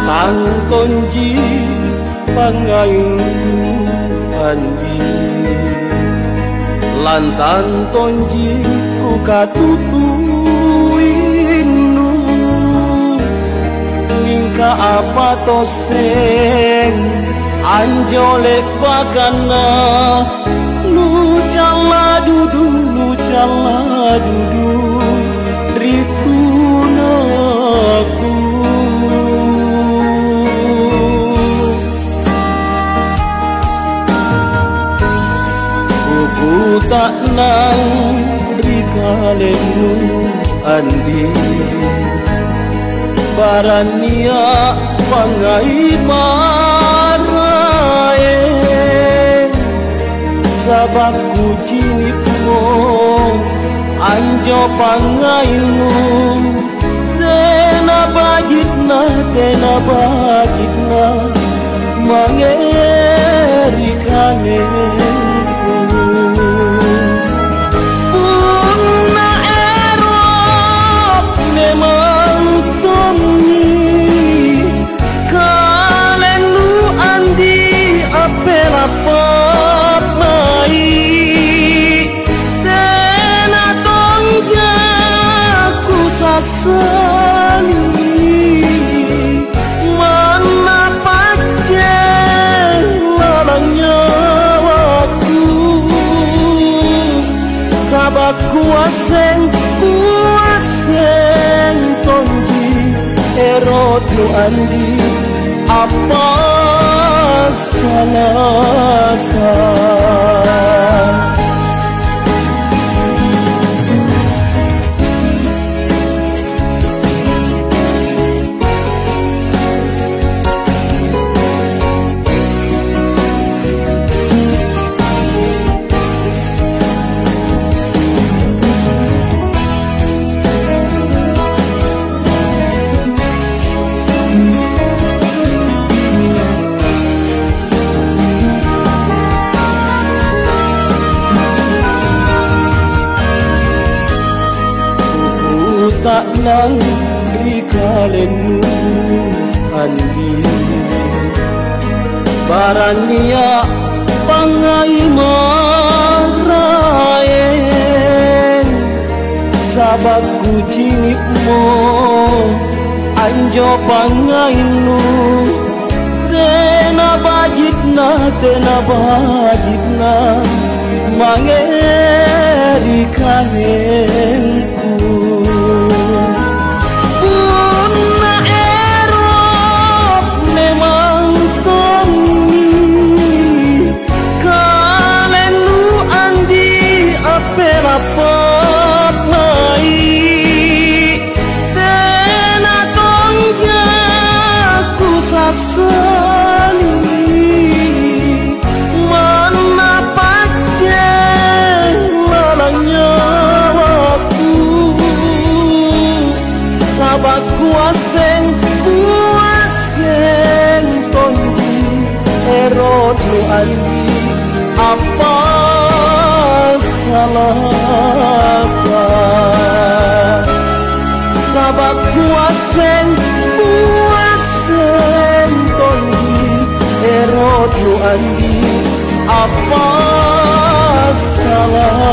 lantang tonji pangayungku andi lantang tonji ku katutuinu ningka apa tosen anjolek bakana nu cala dudu ritunaku buku tak nang rikalenu andi barania pangai marae sabaku cinipmu anjo pangainu tena bajitna mangerikanenku Puna erop memang toni kalenu andi apelapat mai sasani mana pace lalangnya waktu sabak kuaseng tonji erot nu andi apa salah tak nang rikalenu andi barania pangai maraen sabaku cinipmu anjo pangainu tena bajitna mangerikanenku Puna erop memang toni kalenu andi aperapat mai tena tongjaku sasani mana pace lalangnya waktu sabak kuaseng tonji erot nu andi apa salah sabak kuaseng tonji erot nu andi apa salah